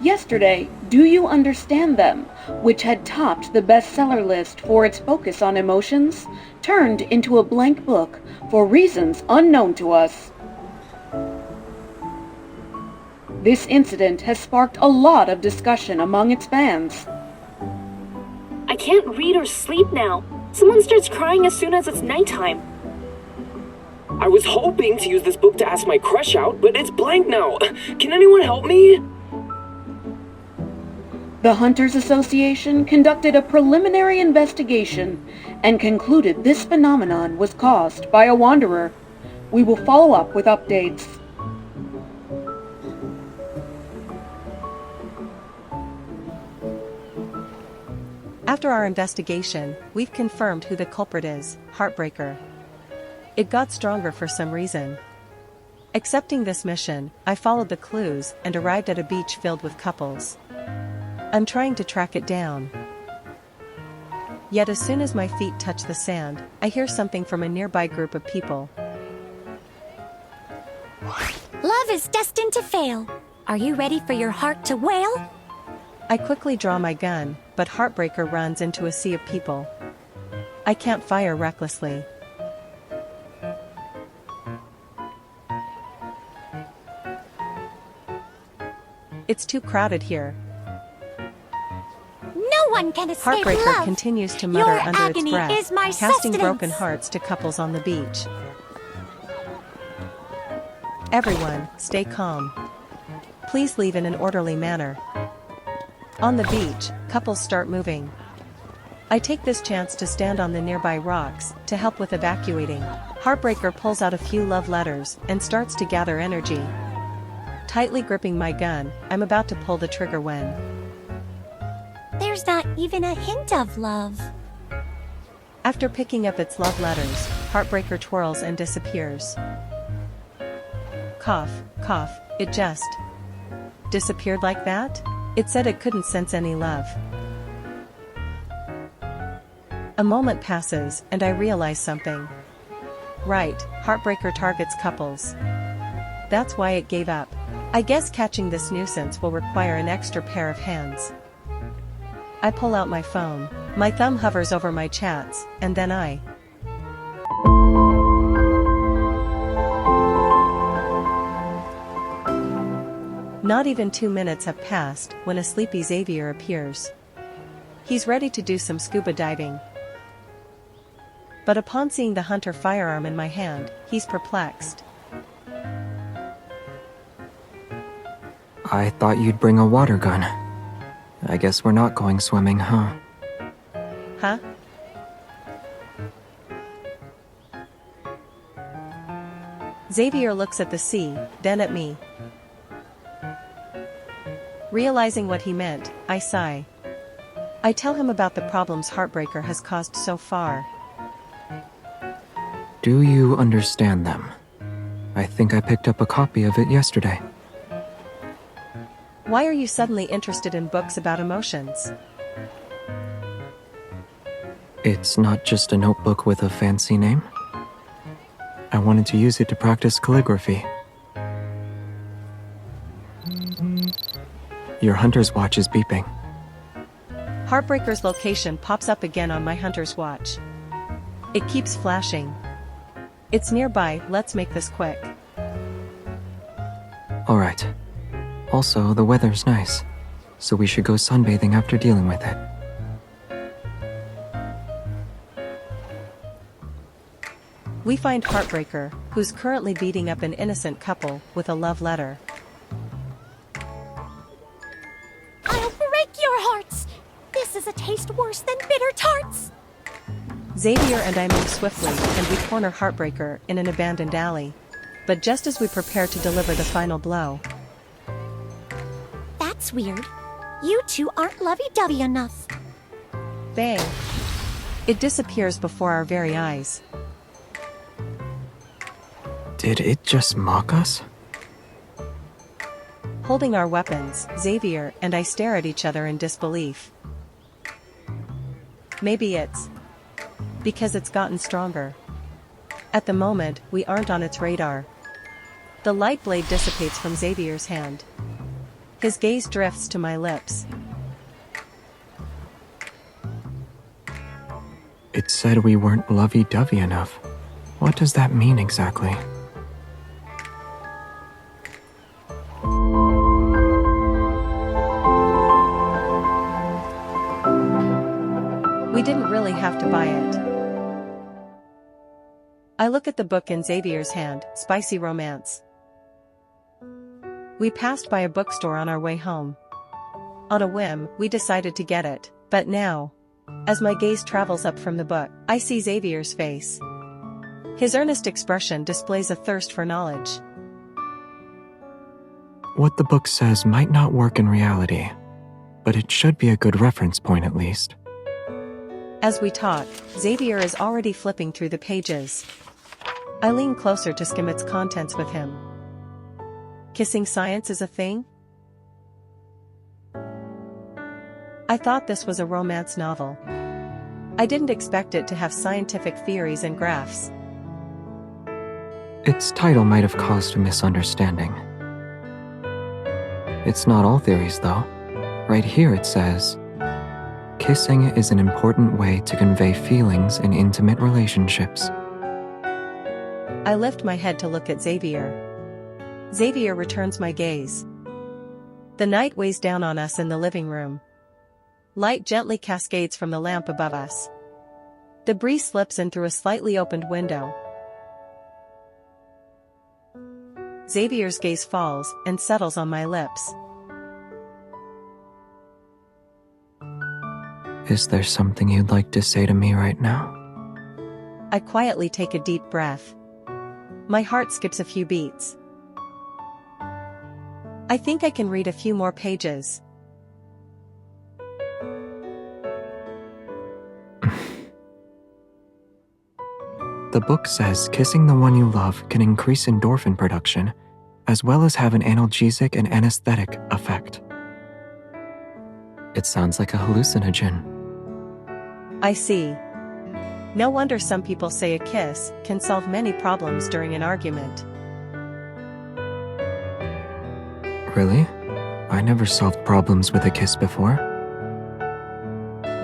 Yesterday, Do You Understand Them, which had topped the bestseller list for its focus on emotions, turned into a blank book for reasons unknown to us. This incident has sparked a lot of discussion among its fans. I can't read or sleep now. Someone starts crying as soon as it's nighttime. I was hoping to use this book to ask my crush out, but it's blank now. Can anyone help me? The Hunters Association conducted a preliminary investigation and concluded this phenomenon was caused by a wanderer. We will follow up with updates. After our investigation, we've confirmed who the culprit is, Heartbreaker. It got stronger for some reason. Accepting this mission, I followed the clues and arrived at a beach filled with couples. I'm trying to track it down. Yet as soon as my feet touch the sand, I hear something from a nearby group of people. Love is destined to fail. Are you ready for your heart to wail? I quickly draw my gun, but Heartbreaker runs into a sea of people. I can't fire recklessly. It's too crowded here. No one can escape Heartbreaker love. continues to mutter Your under its agony breath, is my casting sustenance. broken hearts to couples on the beach. Everyone, stay calm. Please leave in an orderly manner. On the beach, couples start moving. I take this chance to stand on the nearby rocks to help with evacuating. Heartbreaker pulls out a few love letters and starts to gather energy. Tightly gripping my gun, I'm about to pull the trigger when There's not even a hint of love. after picking up its love letters, Heartbreaker twirls and disappears. Cough, cough, it just disappeared like that? It said it couldn't sense any love. A moment passes and I realize something. Right, Heartbreaker targets couples. That's why it gave up. I guess catching this nuisance will require an extra pair of hands. I pull out my phone. My thumb hovers over my chats, and then Not even 2 minutes have passed when a sleepy Xavier appears. He's ready to do some scuba diving. But upon seeing the hunter firearm in my hand, he's perplexed. I thought you'd bring a water gun. I guess we're not going swimming, huh? Huh? Xavier looks at the sea, then at me. Realizing what he meant, I sigh. I tell him about the problems Heartbreaker has caused so far. Do you understand them? I think I picked up a copy of it yesterday. Why are you suddenly interested in books about emotions? It's not just a notebook with a fancy name. I wanted to use it to practice calligraphy. Your hunter's watch is beeping. Heartbreaker's location pops up again on my hunter's watch. It keeps flashing. It's nearby, let's make this quick. Alright. Also, the weather's nice, so we should go sunbathing after dealing with it. We find Heartbreaker, who's currently beating up an innocent couple with a love letter. I'll break your hearts. This is a taste worse than bitter tarts. Xavier and I move swiftly, and we corner Heartbreaker in an abandoned alley. But just as we prepare to deliver the final blow, That's weird. You two aren't lovey-dovey enough. bang! It disappears before our very eyes. Did it just mock us? Holding our weapons, Xavier and I stare at each other in disbelief. Maybe it's because it's gotten stronger. At the moment, we aren't on its radar. The light blade dissipates from Xavier's hand. His gaze drifts to my lips. It said we weren't lovey-dovey enough. What does that mean exactly? We didn't really have to buy it. I look at the book in Xavier's hand, Spicy Romance. We passed by a bookstore on our way home. On a whim, we decided to get it, but now, as my gaze travels up from the book, I see Xavier's face. His earnest expression displays a thirst for knowledge. What the book says might not work in reality, but it should be a good reference point at least. As we talk, Xavier is already flipping through the pages. I lean closer to skim its contents with him. Kissing science is a thing? I thought this was a romance novel. I didn't expect it to have scientific theories and graphs. Its title might have caused a misunderstanding. It's not all theories, though. Right here it says, kissing is an important way to convey feelings in intimate relationships. I lift my head to look at Xavier. Xavier returns my gaze. The night weighs down on us in the living room. Light gently cascades from the lamp above us. The breeze slips in through a slightly opened window. Xavier's gaze falls and settles on my lips. Is there something you'd like to say to me right now? I quietly take a deep breath. My heart skips a few beats. I think I can read a few more pages. The book says kissing the one you love can increase endorphin production, as well as have an analgesic and anesthetic effect. It sounds like a hallucinogen. I see. No wonder some people say a kiss can solve many problems during an argument. Really? I never solved problems with a kiss before.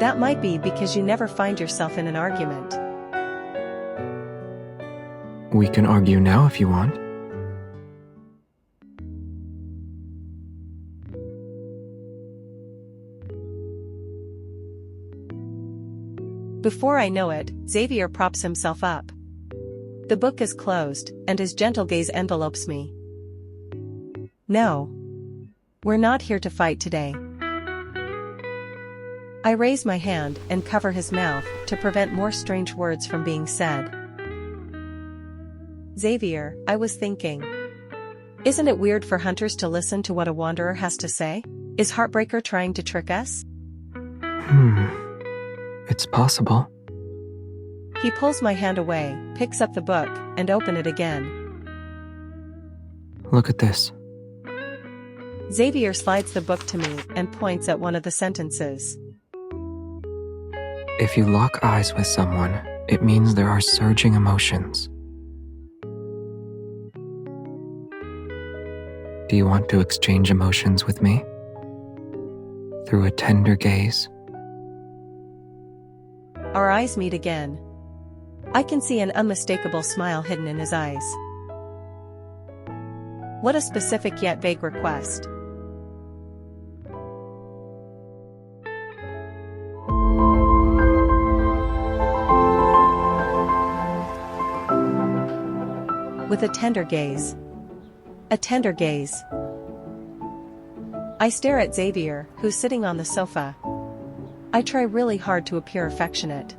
That might be because you never find yourself in an argument. We can argue now if you want. Before I know it, Xavier props himself up. The book is closed, and his gentle gaze envelopes me. No. We're not here to fight today. I raise my hand and cover his mouth to prevent more strange words from being said. Xavier, I was thinking. Isn't it weird for hunters to listen to what a wanderer has to say? Is Heartbreaker trying to trick us? It's possible. He pulls my hand away, picks up the book, and opens it again. Look at this. Xavier slides the book to me and points at one of the sentences. If you lock eyes with someone, it means there are surging emotions. Do you want to exchange emotions with me? Through a tender gaze? Our eyes meet again. I can see an unmistakable smile hidden in his eyes. What a specific yet vague request. With a tender gaze. A tender gaze. I stare at Xavier, who's sitting on the sofa. I try really hard to appear affectionate.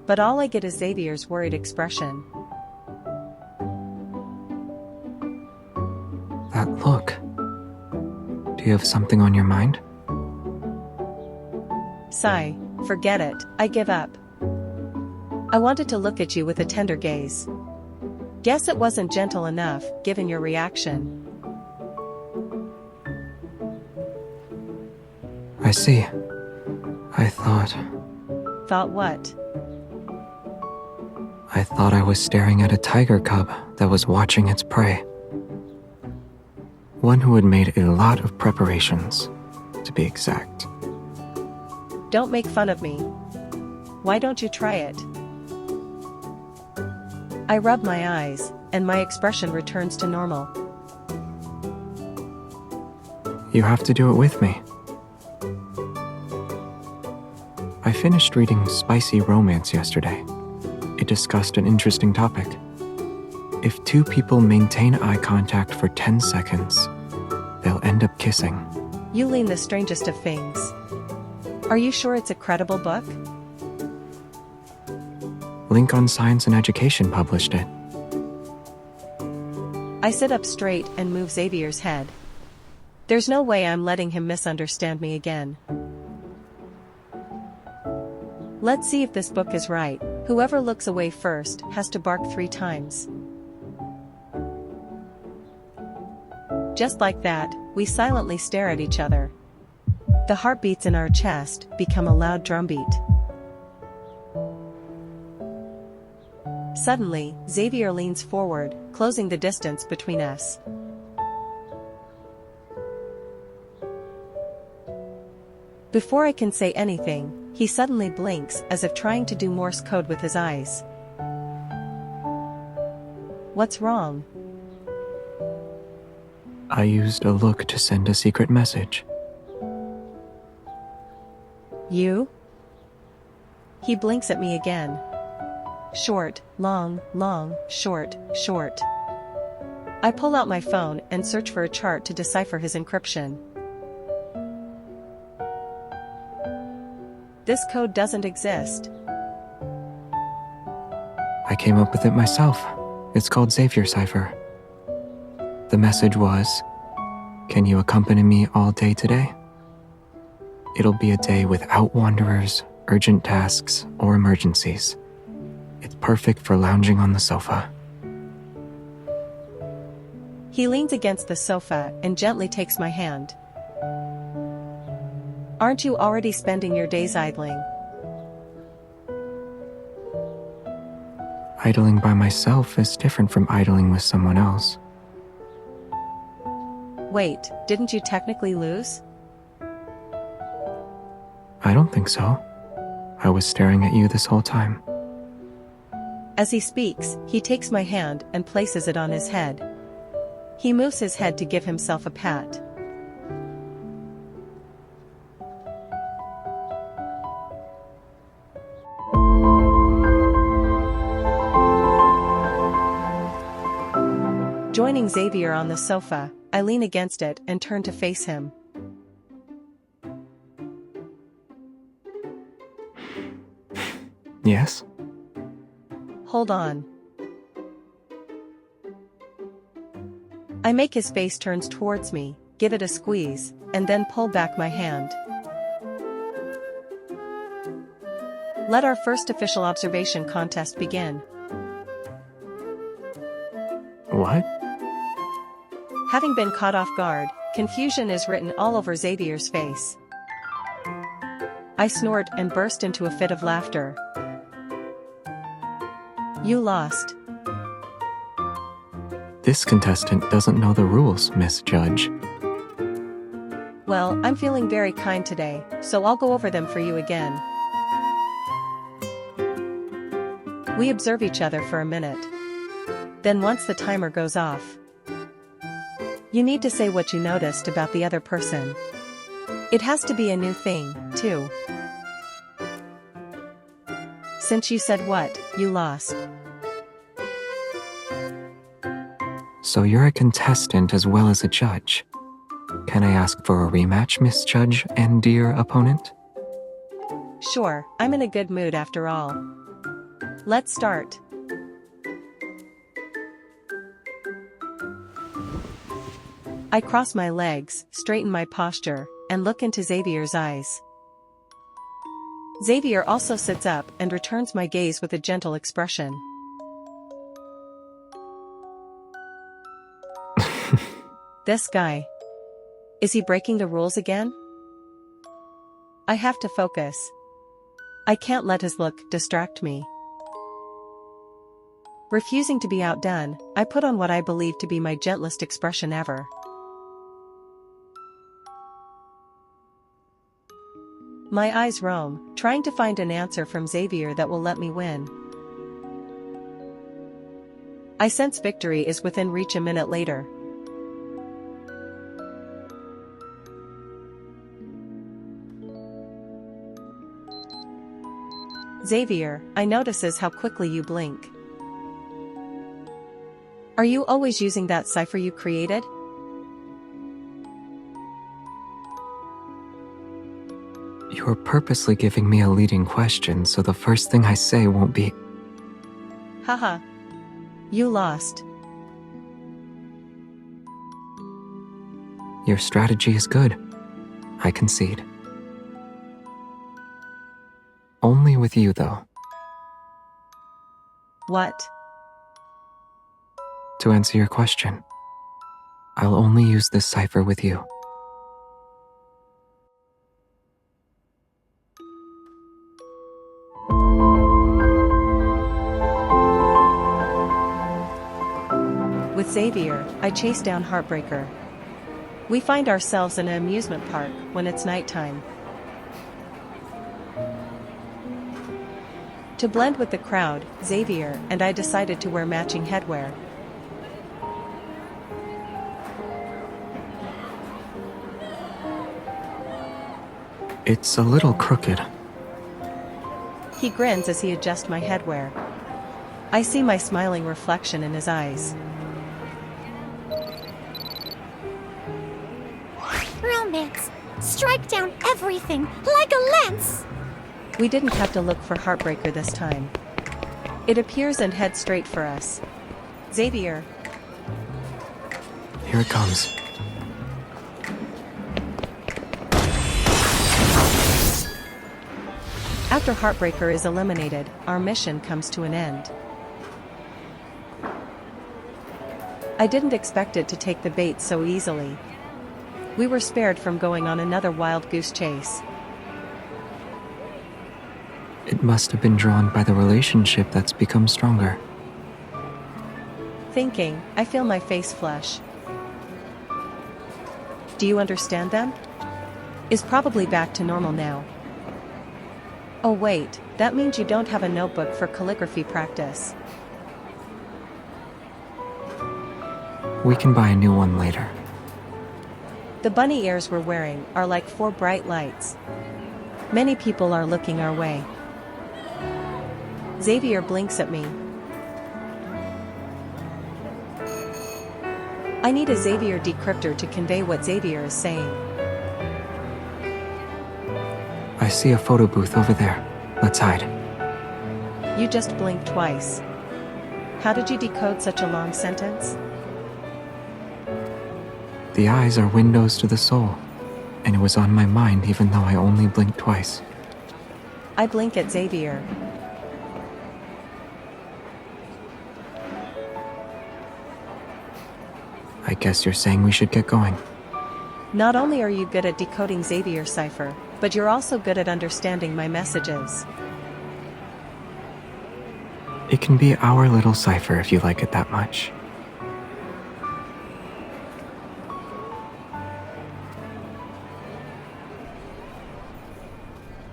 But all I get is Xavier's worried expression. That look. Do you have something on your mind? Sigh, forget it, I give up. I wanted to look at you with a tender gaze. Guess it wasn't gentle enough, given your reaction. I see. I thought what? I was staring at a tiger cub that was watching its prey. One who had made a lot of preparations, to be exact. Don't make fun of me. Why don't you try it? I rub my eyes, and my expression returns to normal. You have to do it with me. I finished reading Spicy Romance yesterday. It discussed an interesting topic. If two people maintain eye contact for 10 seconds, they'll end up kissing. You lean the strangest of things. Are you sure it's a credible book? Link on Science and Education published it. I sit up straight and move Xavier's head. There's no way I'm letting him misunderstand me again. Let's see if this book is right. Whoever looks away first has to bark 3 times. Just like that, we silently stare at each other. The heartbeats in our chest become a loud drumbeat. Suddenly, Xavier leans forward, closing the distance between us. Before I can say anything, he suddenly blinks as if trying to do Morse code with his eyes. What's wrong? I used a look to send a secret message. You? He blinks at me again. Short, long, long, short, short. I pull out my phone and search for a chart to decipher his encryption. This code doesn't exist. I came up with it myself. It's called Xavier Cipher. The message was, "Can you accompany me all day today? It'll be a day without wanderers, urgent tasks, or emergencies. It's perfect for lounging on the sofa." He leans against the sofa and gently takes my hand. Aren't you already spending your days idling? Idling by myself is different from idling with someone else. Wait, didn't you technically lose? I don't think so. I was staring at you this whole time. As he speaks, he takes my hand and places it on his head. He moves his head to give himself a pat. Joining Xavier on the sofa, I lean against it and turn to face him. Yes? Hold on. I make his face turns towards me, give it a squeeze, and then pull back my hand. Let our first official observation contest begin. What? Having been caught off guard, confusion is written all over Xavier's face. I snort and burst into a fit of laughter. You lost. This contestant doesn't know the rules, Miss Judge. Well, I'm feeling very kind today, so I'll go over them for you again. We observe each other for a minute. Then once the timer goes off, you need to say what you noticed about the other person. It has to be a new thing, too. Since you said what, you lost. So you're a contestant as well as a judge. Can I ask for a rematch, Miss Judge and dear opponent? Sure, I'm in a good mood after all. Let's start. I cross my legs, straighten my posture, and look into Xavier's eyes. Xavier also sits up and returns my gaze with a gentle expression. This guy. Is he breaking the rules again? I have to focus. I can't let his look distract me. Refusing to be outdone, I put on what I believe to be my gentlest expression ever. My eyes roam, trying to find an answer from Xavier that will let me win. I sense victory is within reach a minute later. Xavier, I notices how quickly you blink. Are you always using that cipher you created? You're purposely giving me a leading question, so the first thing I say won't be... Haha. You lost. Your strategy is good. I concede. Only with you, though. What? To answer your question, I'll only use this cipher with you. With Xavier, I chase down Heartbreaker. We find ourselves in an amusement park when it's nighttime. To blend with the crowd, Xavier and I decided to wear matching headwear. It's a little crooked. He grins as he adjusts my headwear. I see my smiling reflection in his eyes. Romance. Strike down everything like a lance. We didn't have to look for Heartbreaker this time. It appears and heads straight for us. Xavier. Here it comes. After Heartbreaker is eliminated, our mission comes to an end. I didn't expect it to take the bait so easily. We were spared from going on another wild goose chase. It must have been drawn by the relationship that's become stronger. Thinking, I feel my face flush. Do you understand them? Is probably back to normal now. Oh wait, that means you don't have a notebook for calligraphy practice. We can buy a new one later. The bunny ears we're wearing are like 4 bright lights. Many people are looking our way. Xavier blinks at me. I need a Xavier decryptor to convey what Xavier is saying. I see a photo booth over there. Let's hide. You just blinked twice. How did you decode such a long sentence? The eyes are windows to the soul, and it was on my mind even though I only blinked twice. I blink at Xavier. I guess you're saying we should get going. Not only are you good at decoding Xavier's cipher, but you're also good at understanding my messages. It can be our little cipher if you like it that much.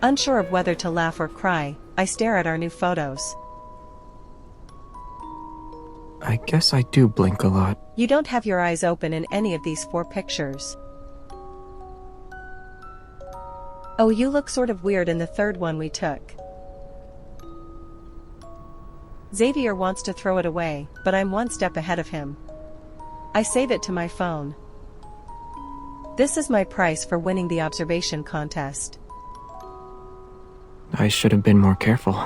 Unsure of whether to laugh or cry, I stare at our new photos. I guess I do blink a lot. You don't have your eyes open in any of these 4 pictures. Oh, you look sort of weird in the 3rd one we took. Xavier wants to throw it away, but I'm 1 step ahead of him. I save it to my phone. This is my price for winning the observation contest. I should have been more careful.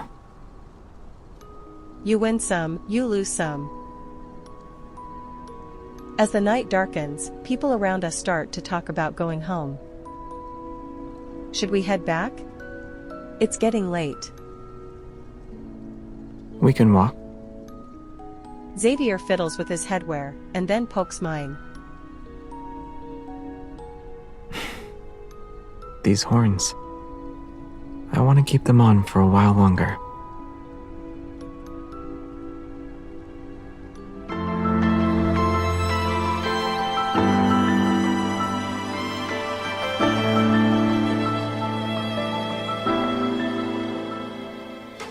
You win some, you lose some. As the night darkens, people around us start to talk about going home. Should we head back? It's getting late. We can walk. Xavier fiddles with his headwear, and then pokes mine. These horns. I want to keep them on for a while longer.